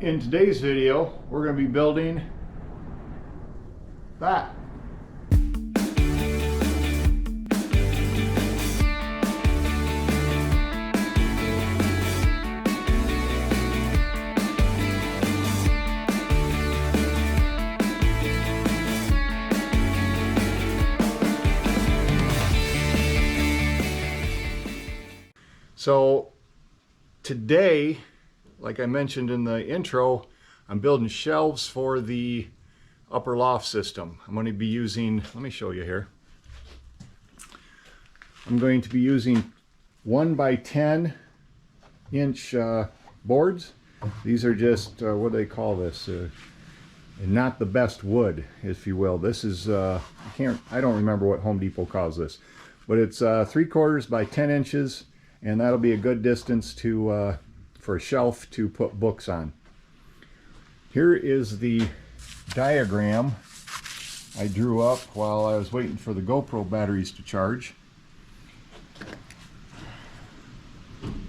In today's video, we're going to be building that. So today, like I mentioned in the intro, I'm building shelves for the upper loft system. I'm going to be using, let me show you here. I'm going to be using 1 by 10 inch boards. These are just, what do they call this? Not the best wood, if you will. This is, I don't remember what Home Depot calls this, but it's 3/4 by 10 inches, and that'll be a good distance to for a shelf to put books on. Here is the diagram I drew up while I was waiting for the GoPro batteries to charge.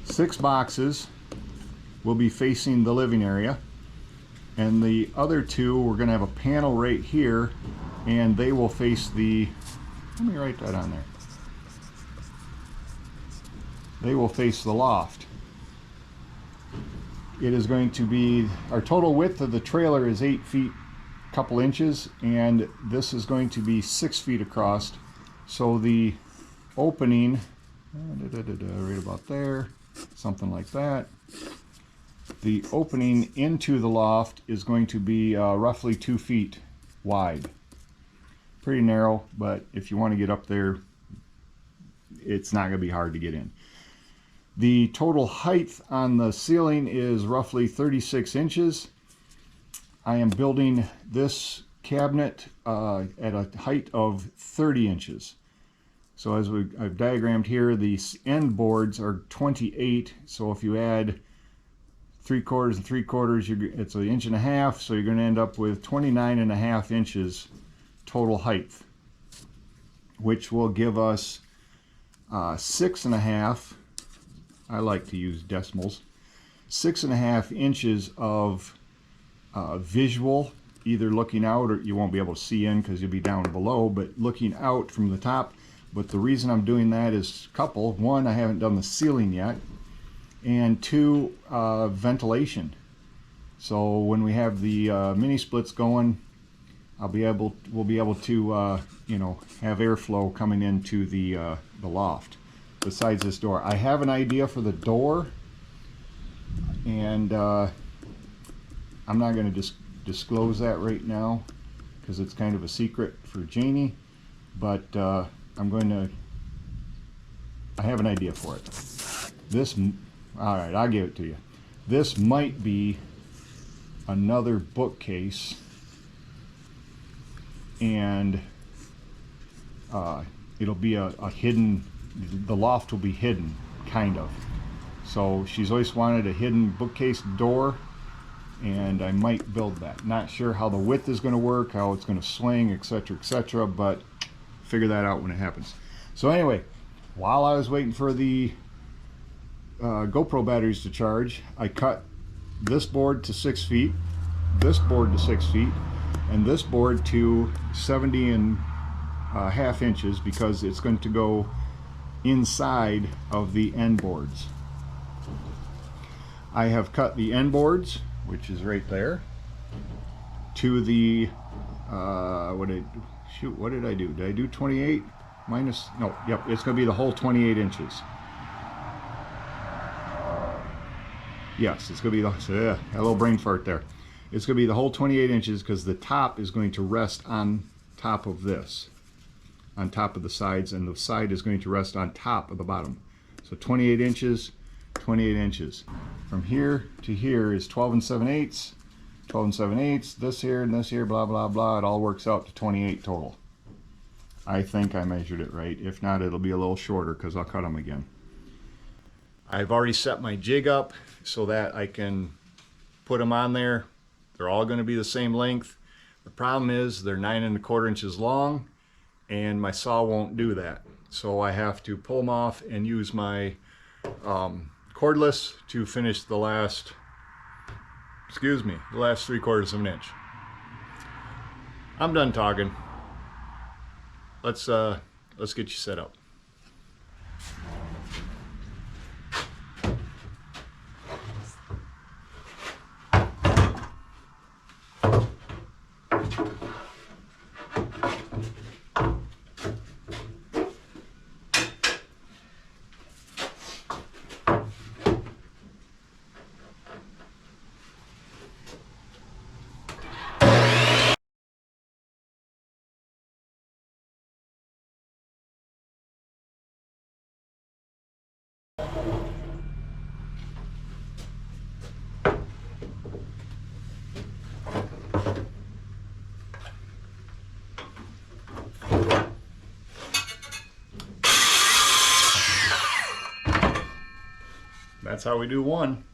6 boxes will be facing the living area, and the other 2, we're going to have a panel right here, and they will face the, let me write that on there. They will face the loft. It is going to be, our total width of the trailer is 8 feet a couple inches, and this is going to be 6 feet across. So the opening, right about there, something like that. The opening into the loft is going to be roughly 2 feet wide. Pretty narrow, but if you want to get up there, it's not going to be hard to get in. The total height on the ceiling is roughly 36 inches. I am building this cabinet at a height of 30 inches. So as I've diagrammed here, the end boards are 28. So if you add 3/4 and 3/4, it's 1.5 inches. So you're going to end up with 29.5 inches total height, which will give us 6.5. I like to use decimals. 6.5 inches of visual, either looking out, or you won't be able to see in because you'll be down below, but looking out from the top. But the reason I'm doing that is a couple. 1, I haven't done the ceiling yet, and 2, ventilation. So when we have the mini splits going, we'll be able to you know, have airflow coming into the loft. Besides this door, I have an idea for the door, and I'm not going to disclose that right now because it's kind of a secret for Janie, but I have an idea for it. All right, I'll give it to you. This might be another bookcase, and it'll be a hidden, the loft will be hidden, kind of. So she's always wanted a hidden bookcase door, and I might build that. Not sure how the width is going to work, how it's going to swing, etc., but figure that out when it happens. So anyway, while I was waiting for the GoPro batteries to charge, I cut this board to 6 feet, this board to 6 feet, and this board to 70.5 inches because it's going to go inside of the end boards. I have cut the end boards, which is right there, to the what did I do? Did I do 28 minus? No, yep, it's going to be the whole 28 inches. Yes, it's going to be a little brain fart there. It's going to be the whole 28 inches because the top is going to rest on top of this, on top of the sides, and the side is going to rest on top of the bottom. So 28 inches, 28 inches. From here to here is 12 7/8, 12 7/8, this here and this here, blah, blah, blah. It all works out to 28 total. I think I measured it right. If not, it'll be a little shorter because I'll cut them again. I've already set my jig up so that I can put them on there. They're all going to be the same length. The problem is they're 9 1/4 inches long, and my saw won't do that. So I have to pull them off and use my cordless to finish the last excuse me, the last 3/4 of an inch. I'm done talking. Let's get you set up. That's how we do one.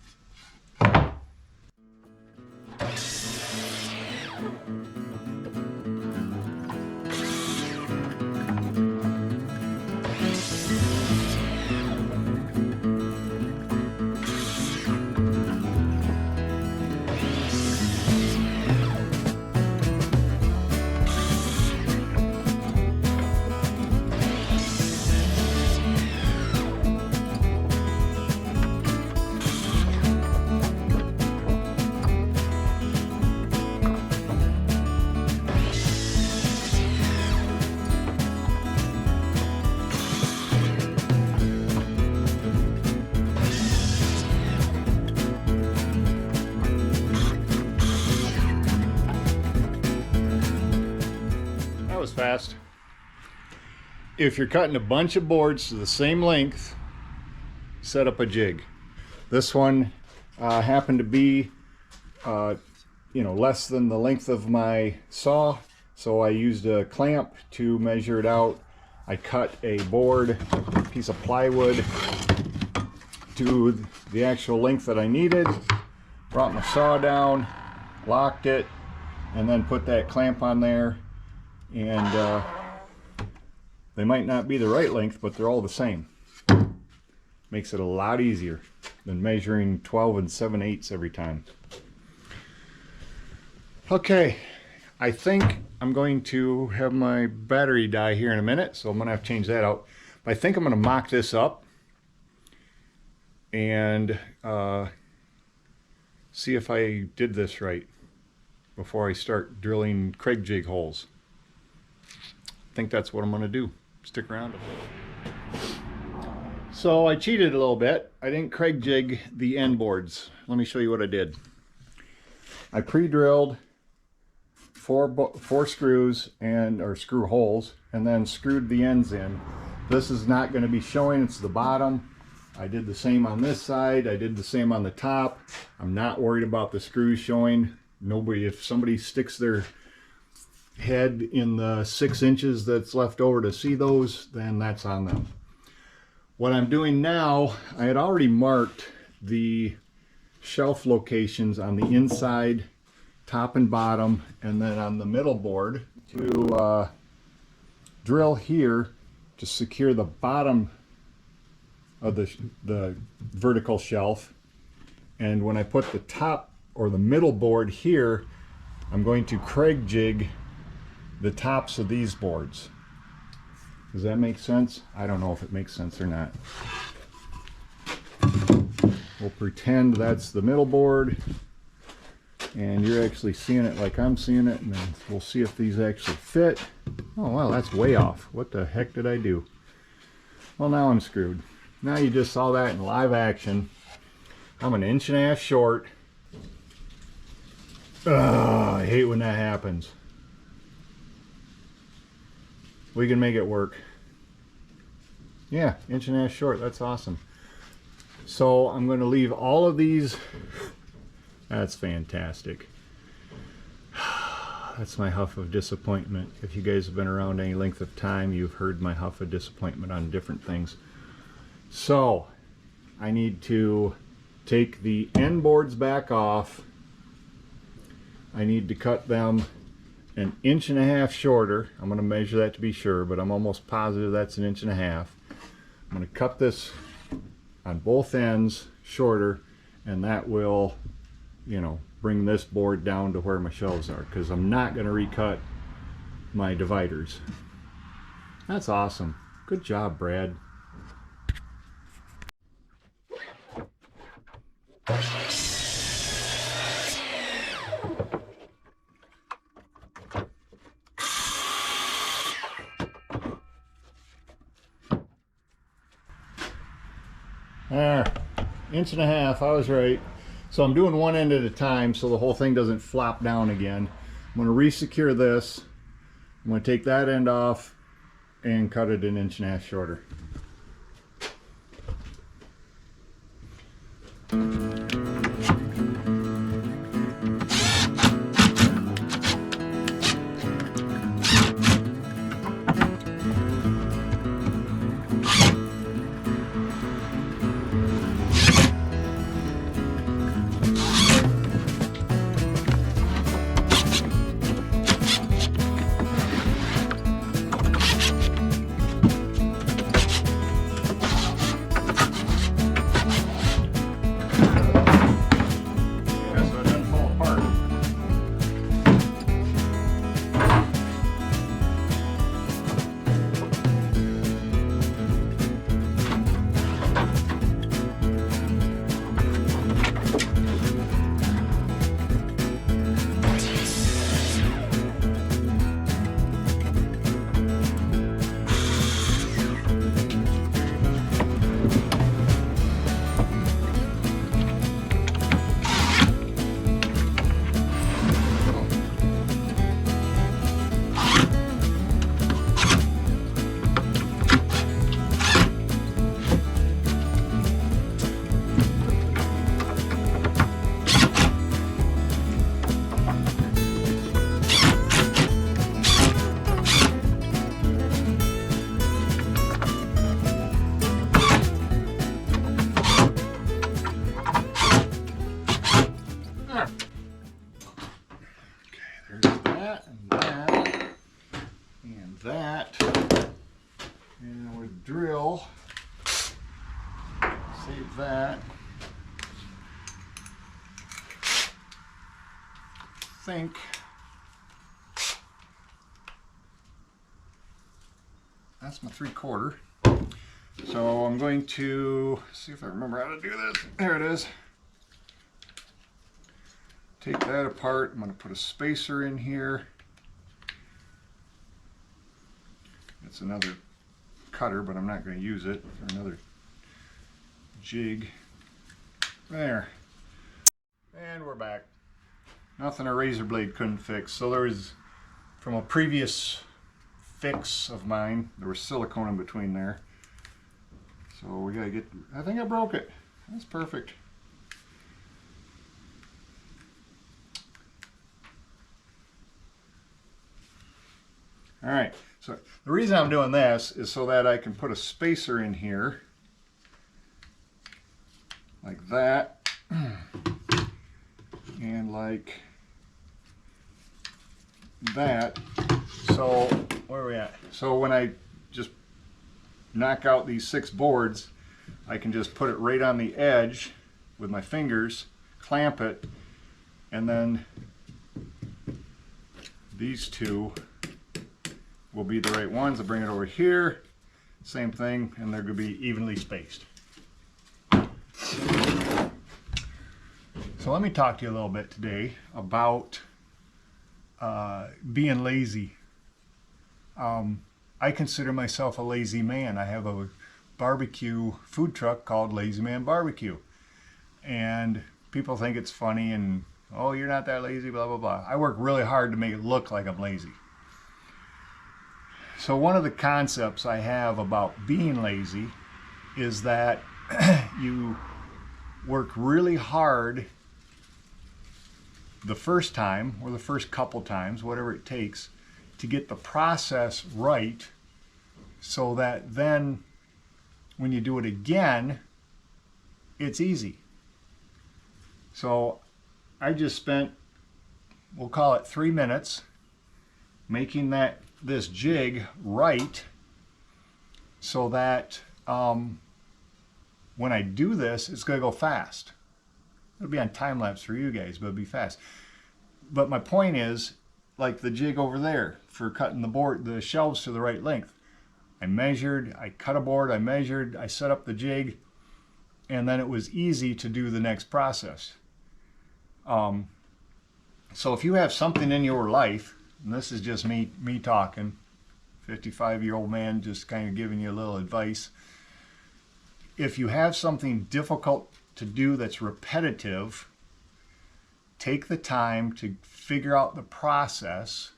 That was fast. If you're cutting a bunch of boards to the same length, set up a jig. This one happened to be less than the length of my saw, so I used a clamp to measure it out. I cut a board, a piece of plywood, to the actual length that I needed, brought my saw down, locked it, and then put that clamp on there. And they might not be the right length, but they're all the same. Makes it a lot easier than measuring 12 7/8 every time. Okay, I think I'm going to have my battery die here in a minute, so I'm going to have to change that out. But I think I'm going to mock this up and see if I did this right before I start drilling Craig jig holes. I think that's what I'm going to do. Stick around. So I cheated a little bit. I didn't Craig jig the end boards. Let me show you what I did. I pre-drilled four screws or screw holes, and then screwed the ends in. This is not going to be showing. It's the bottom. I did the same on this side. I did the same on the top. I'm not worried about the screws showing. If somebody sticks their head in the 6 inches that's left over to see those, then that's on them. What I'm doing now, I had already marked the shelf locations on the inside, top and bottom, and then on the middle board to drill here to secure the bottom of the vertical shelf. And when I put the top or the middle board here, I'm going to Craig jig the tops of these boards. Does that make sense? I don't know if it makes sense or not. We'll pretend that's the middle board, and you're actually seeing it like I'm seeing it, and then we'll see if these actually fit. Oh wow, that's way off. What the heck did I do? Well, now I'm screwed. Now you just saw that in live action. I'm 1.5 inches short. I hate when that happens. We can make it work. Yeah, 1.5 inches short. That's awesome. So I'm going to leave all of these. That's fantastic. That's my huff of disappointment. If you guys have been around any length of time, you've heard my huff of disappointment on different things. So I need to take the end boards back off. I need to cut them 1.5 inches shorter. I'm going to measure that to be sure, but I'm almost positive that's 1.5 inches. I'm going to cut this on both ends shorter, and that will, bring this board down to where my shelves are, because I'm not going to recut my dividers. That's awesome. Good job, Brad. There, 1.5 inches, I was right. So I'm doing one end at a time so the whole thing doesn't flop down again. I'm going to re-secure this. I'm going to take that end off and cut it 1.5 inches shorter. Drill, save that. Think that's my 3/4. So I'm going to see if I remember how to do this. There it is. Take that apart. I'm going to put a spacer in here. It's another cutter, but I'm not going to use it, or another jig. There. And we're back. Nothing a razor blade couldn't fix. So there was, from a previous fix of mine, there was silicone in between there. So we gotta get, I think I broke it. That's perfect. All right, so the reason I'm doing this is so that I can put a spacer in here like that and like that. So where are we at? So when I just knock out these 6 boards, I can just put it right on the edge with my fingers, clamp it, and then these 2 will be the right ones. I'll bring it over here, same thing, and they're going to be evenly spaced. So let me talk to you a little bit today about being lazy. I consider myself a lazy man. I have a barbecue food truck called Lazy Man Barbecue, and people think it's funny and, oh, you're not that lazy, blah blah blah. I work really hard to make it look like I'm lazy. So one of the concepts I have about being lazy is that you work really hard the first time, or the first couple times, whatever it takes, to get the process right, so that then when you do it again, it's easy. So I just spent, we'll call it 3 minutes, making this jig right, so that when I do this, it's going to go fast. It'll be on time lapse for you guys, but it'll be fast. But my point is, like the jig over there for cutting the shelves to the right length. I measured, I cut a board, I measured, I set up the jig, and then it was easy to do the next process. So if you have something in your life, and this is just me talking, 55-year-old man just kind of giving you a little advice. If you have something difficult to do that's repetitive, take the time to figure out the process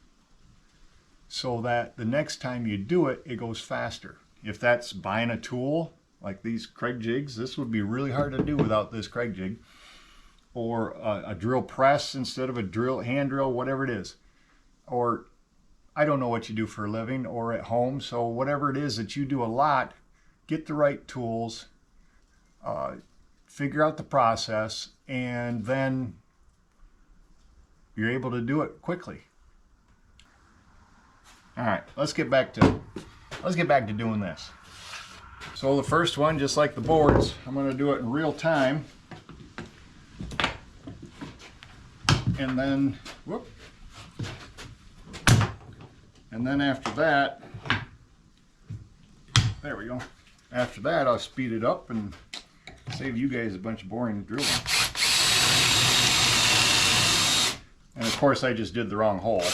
so that the next time you do it, it goes faster. If that's buying a tool, like these Craig jigs, this would be really hard to do without this Craig jig, or a drill press instead of a hand drill, whatever it is. Or I don't know what you do for a living or at home, so whatever it is that you do a lot, get the right tools, figure out the process, and then you're able to do it quickly. All right, let's get back to doing this. So the first one, just like the boards, I'm going to do it in real time. And then, and then after that, there we go. After that, I'll speed it up and save you guys a bunch of boring drilling. And of course, I just did the wrong hole.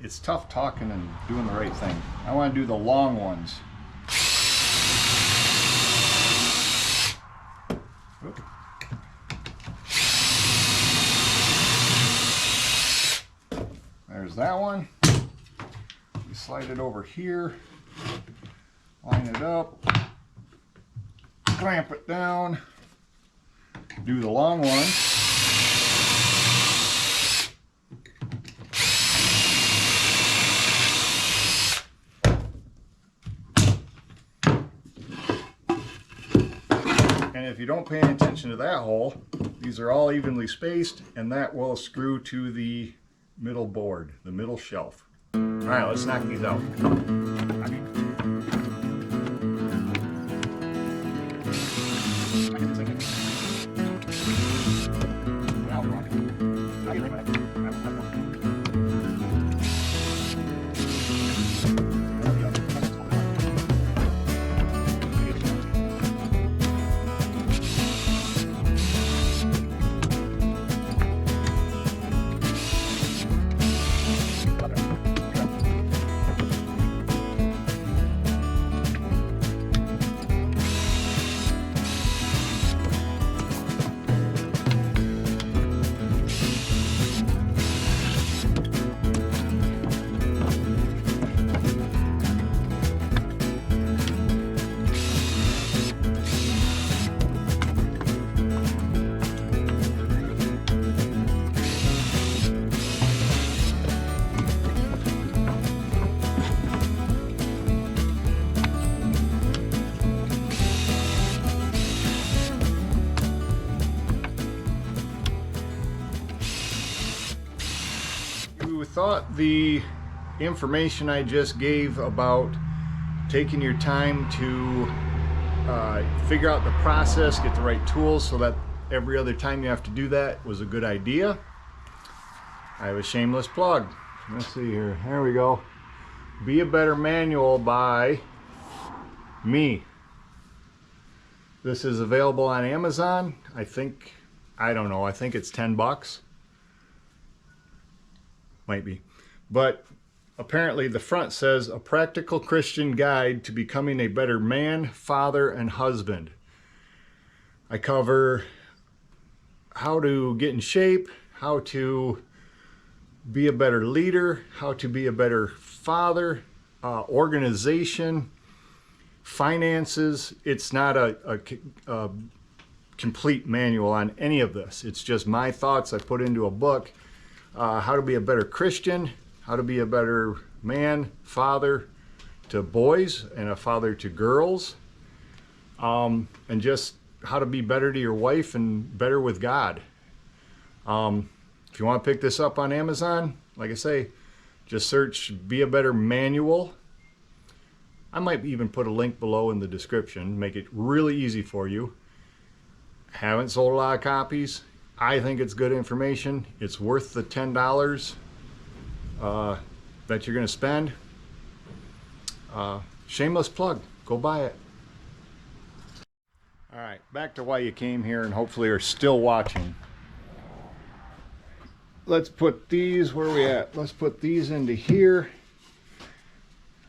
It's tough talking and doing the right thing. I want to do the long ones. Oop. There's that one. You slide it over here, line it up, clamp it down, do the long one. And if you don't pay any attention to that hole, these are all evenly spaced, and that will screw to the middle board, the middle shelf. All right, let's knock these out. Thought the information I just gave about taking your time to figure out the process, get the right tools so that every other time you have to do that was a good idea. I have a shameless plug. Let's see here. There we go. Be a Better Manual by me. This is available on Amazon. I don't know, I think it's 10 bucks. Might be. But apparently the front says a practical Christian guide to becoming a better man, father, and husband. I cover how to get in shape, how to be a better leader, how to be a better father, organization, finances. It's not a complete manual on any of this. It's just my thoughts I put into a book. How to be a better Christian, how to be a better man, father to boys and a father to girls, and just how to be better to your wife and better with God. If you want to pick this up on Amazon, like I say, just search Be a Better Manual. I might even put a link below in the description, make it really easy for you. Haven't sold a lot of copies. I think it's good information. It's worth the $10 that you're going to spend. Shameless plug. Go buy it. All right, back to why you came here and hopefully are still watching. Let's put these, where are we at? Let's put these into here,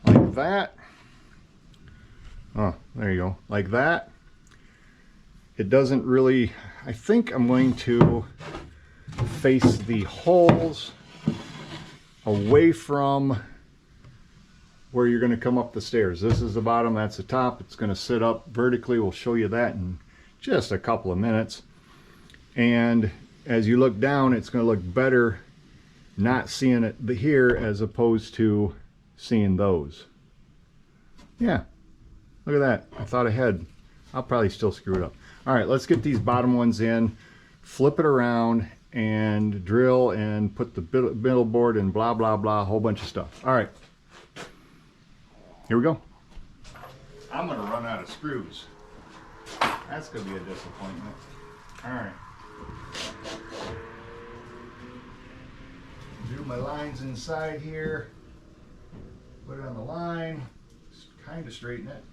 like that. Oh, there you go, like that. It doesn't really, I think I'm going to face the holes away from where you're going to come up the stairs. This is the bottom, that's the top. It's going to sit up vertically. We'll show you that in just a couple of minutes. And as you look down, it's going to look better not seeing it here as opposed to seeing those. Yeah, look at that. I thought ahead. I'll probably still screw it up. All right, let's get these bottom ones in, flip it around, and drill and put the middle board and blah, blah, blah, a whole bunch of stuff. All right. Here we go. I'm going to run out of screws. That's going to be a disappointment. All right. Do my lines inside here. Put it on the line. Just kind of straighten it.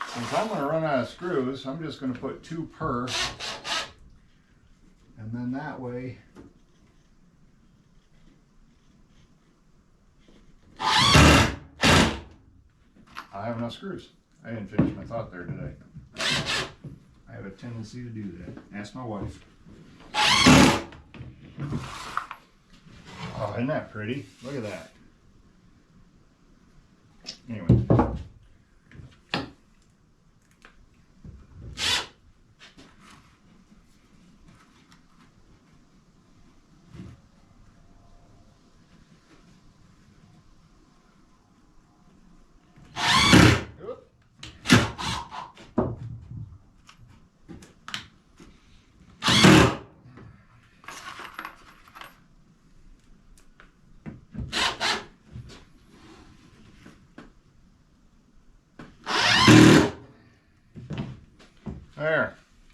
Since I'm going to run out of screws, I'm just going to put 2 per, and then that way I have enough screws. I didn't finish my thought there today. I have a tendency to do that. Ask my wife. Oh, isn't that pretty? Look at that. Anyway.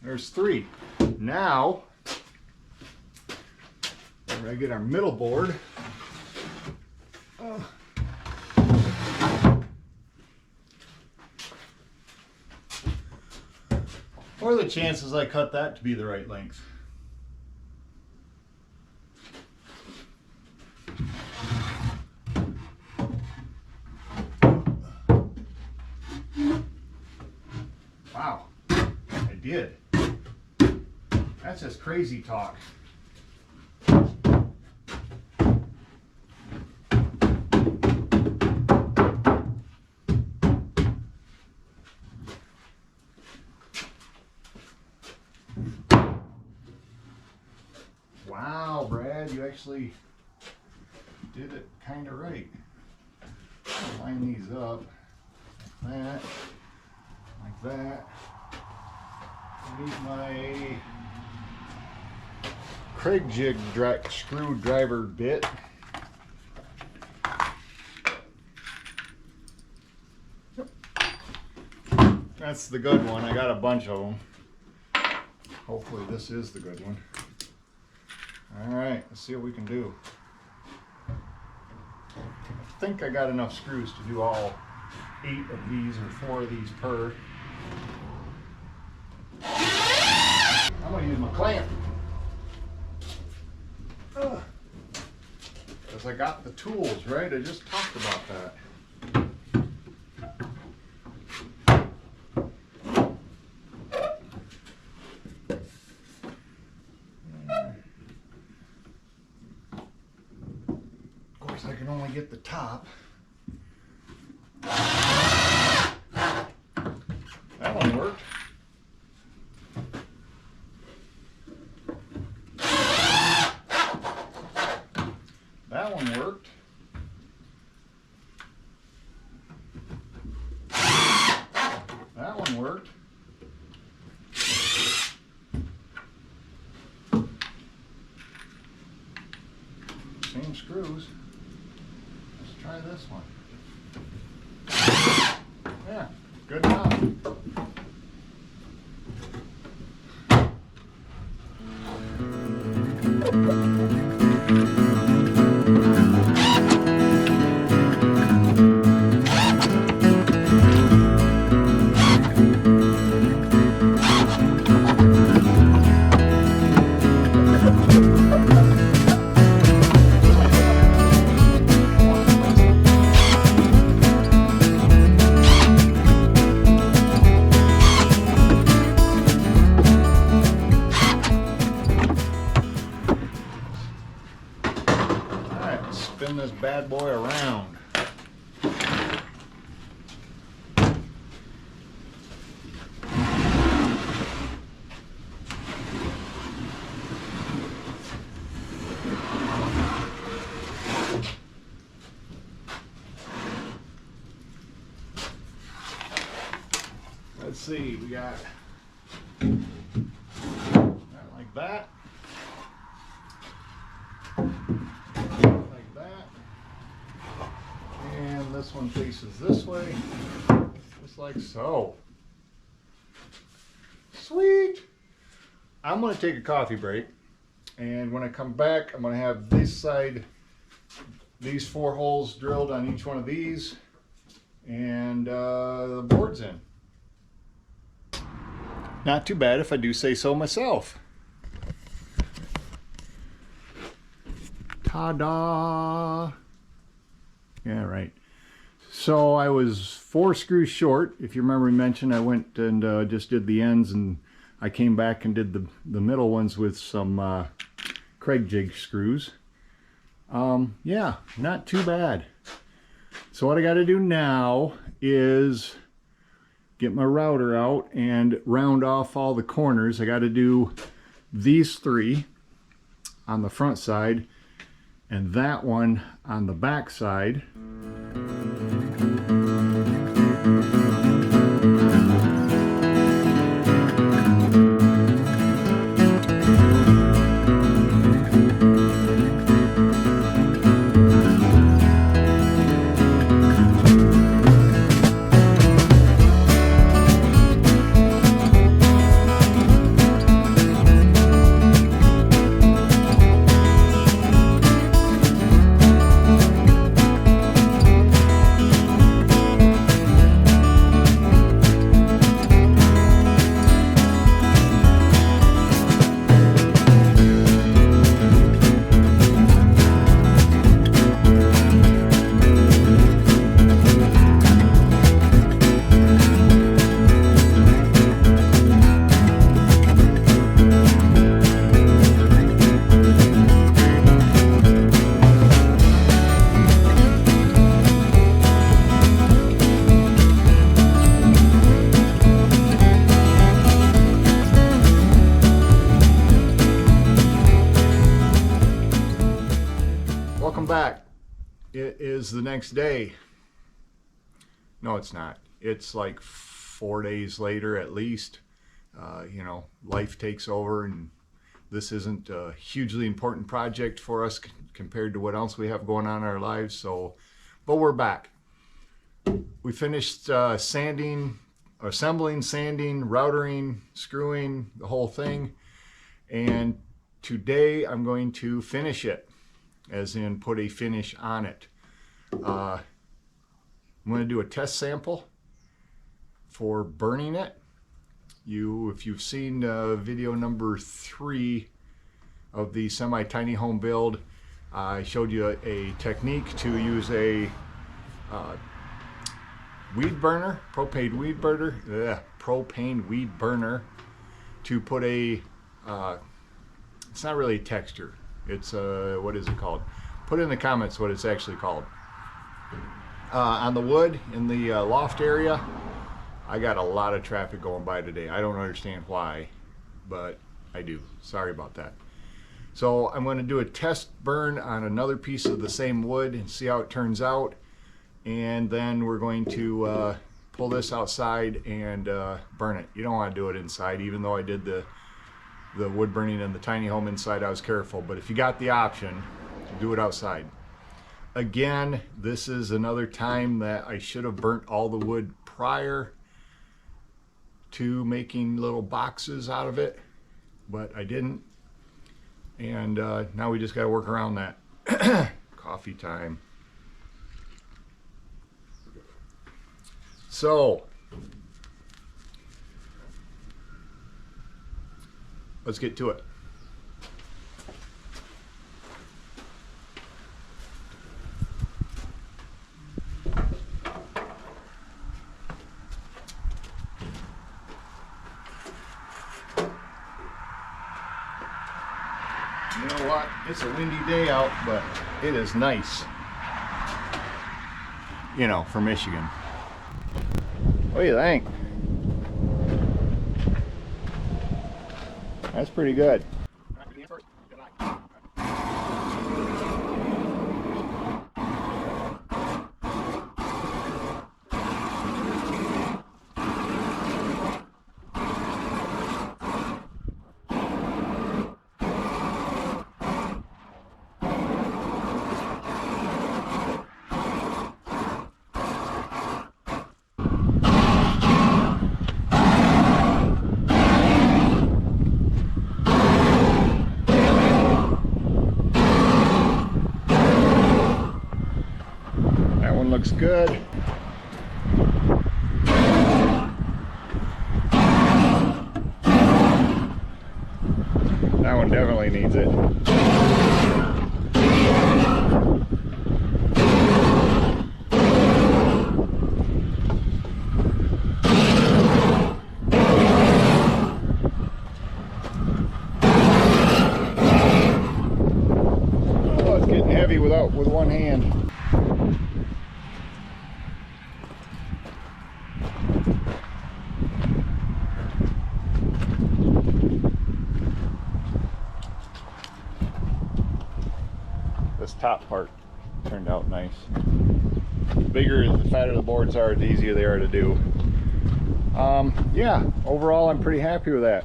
There's 3. Now, we're going to get our middle board. What are the chances I cut that to be the right length? Wow, I did. That's just crazy talk. Wow, Brad, you actually did it kind of right. Line these up like that. I need my Craig jig screwdriver bit. Yep. That's the good one. I got a bunch of them. Hopefully this is the good one. All right, let's see what we can do. I think I got enough screws to do all 8 of these or 4 of these per. I'm going to use my clamp. Because I got the tools, right? I just talked about that. Of course, I can only get the top. That one worked. That one worked. That one worked. screws. Let's try this one. Yeah, good enough. Spin this bad boy around. Let's see, we got like that. And this one faces this way, just like so. Sweet! I'm going to take a coffee break, and when I come back, I'm going to have this side, these 4 holes drilled on each one of these, and the boards in. Not too bad if I do say so myself. Ta-da! Yeah, right. So I was 4 screws short. If you remember, I mentioned I went and just did the ends, and I came back and did the middle ones with some Craig jig screws. Yeah, not too bad. So what I got to do now is get my router out and round off all the corners. I got to do these 3 on the front side and that one on the back side. Back. It is the next day. No, it's not. It's like 4 days later at least. You know, life takes over, and this isn't a hugely important project for us compared to what else we have going on in our lives. So, but we're back. We finished sanding, assembling, sanding, routering, screwing, the whole thing. And today I'm going to finish it. As in put a finish on it. I'm going to do a test sample for burning it. If you've seen video number 3 of the semi-tiny home build, I showed you a technique to use a weed burner, propane weed burner to put a, it's not really a texture. It's what is it called? Put in the comments what it's actually called. On the wood in the loft area, I got a lot of traffic going by today. I don't understand why, but I do. Sorry about that. So I'm going to do a test burn on another piece of the same wood and see how it turns out. And then we're going to pull this outside and burn it. You don't want to do it inside, even though I did the wood burning in the tiny home inside. I was careful, but if you got the option, do it outside. Again, this is another time that I should have burnt all the wood prior to making little boxes out of it, but I didn't. And now we just got to work around that. Coffee time. So, let's get to it. You know what? It's a windy day out, but it is nice. You know, for Michigan. What do you think? That's pretty good. Looks good. That one definitely needs it. Oh, it's getting heavy with one hand. This top part turned out nice. The bigger, the fatter the boards are, the easier they are to do. Yeah, overall I'm pretty happy with that.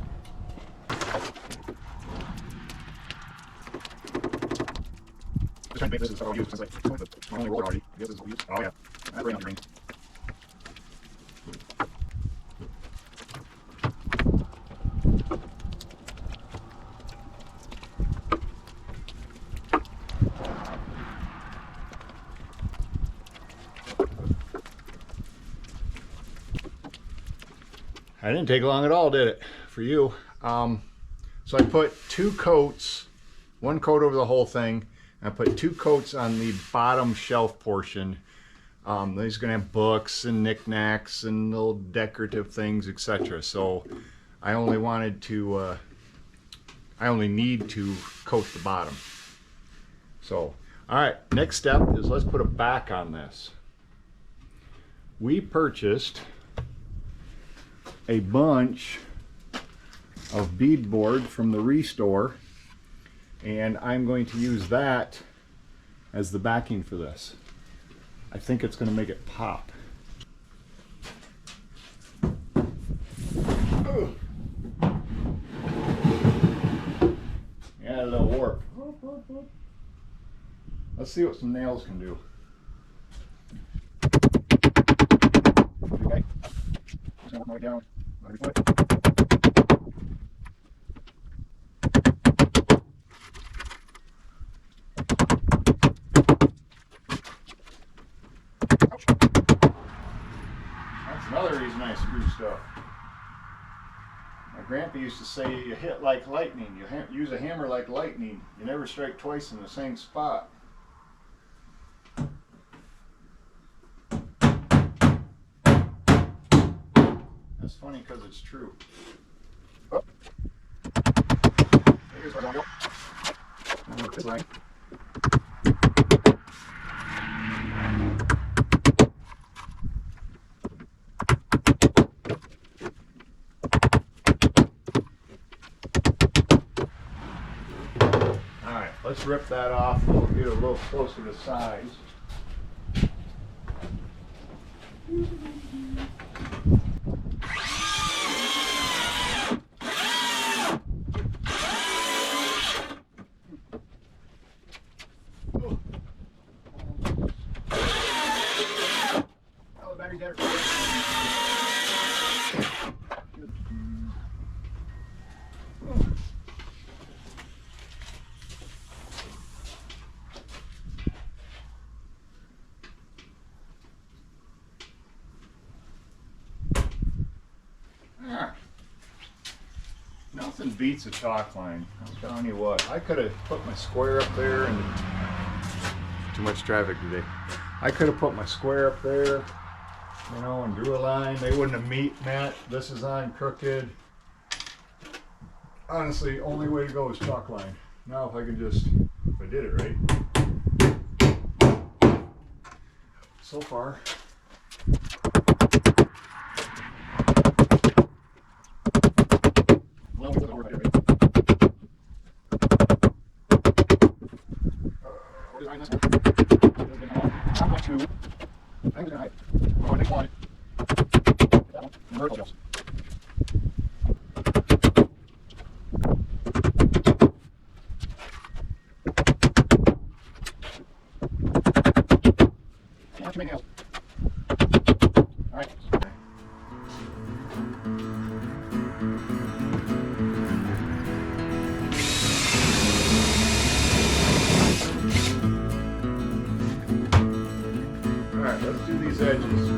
I didn't take long at all, did it? For you. So I put 2 coats, 1 coat over the whole thing. And I put 2 coats on the bottom shelf portion. These are gonna have books and knickknacks and little decorative things, etc. So I only need to coat the bottom. So, all right, next step is let's put a back on this. We purchased a bunch of beadboard from the Restore, and I'm going to use that as the backing for this. I think it's going to make it pop. Ooh. Yeah, a little warp. Let's see what some nails can do. Okay. Just work my way down. Every foot. Ouch. That's another reason I screw stuff. My grandpa used to say, you hit like lightning. You use a hammer like lightning. You never strike twice in the same spot. That's funny because it's true. Oh. Here's where I go. And work this line. Alright, let's rip that off. We'll get a little closer to size. Nothing beats a chalk line. I'm telling you what. I could have put my square up there and too much traffic today. I could have put my square up there, you know, and drew a line. They wouldn't have met. This is on crooked. Honestly, only way to go is chalk line. Now if I could just, if I did it right. So far. Alright, let's do these edges.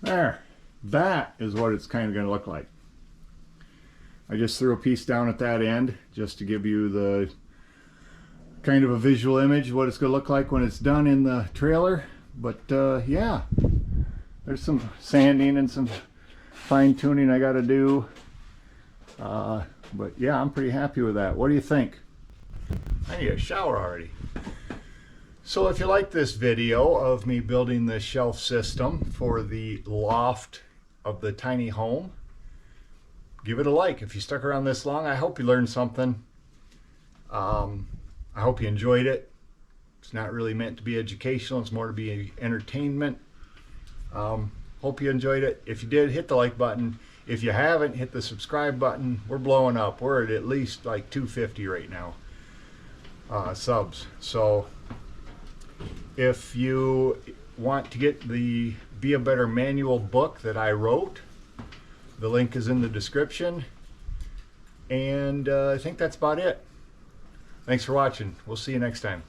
There, that is what it's kind of going to look like. I just threw a piece down at that end just to give you the kind of a visual image of what it's going to look like when it's done in the trailer. But yeah, there's some sanding and some fine tuning I got to do. But yeah, I'm pretty happy with that. What do you think? I need a shower already. So if you like this video of me building the shelf system for the loft of the tiny home, give it a like. If you stuck around this long, I hope you learned something. I hope you enjoyed it. It's not really meant to be educational, it's more to be entertainment. Hope you enjoyed it. If you did, hit the like button. If you haven't, hit the subscribe button. We're blowing up. We're at least like 250 right now subs. So if you want to get the Be a Better Manual book that I wrote, the link is in the description. And I think that's about it. Thanks for watching. We'll see you next time.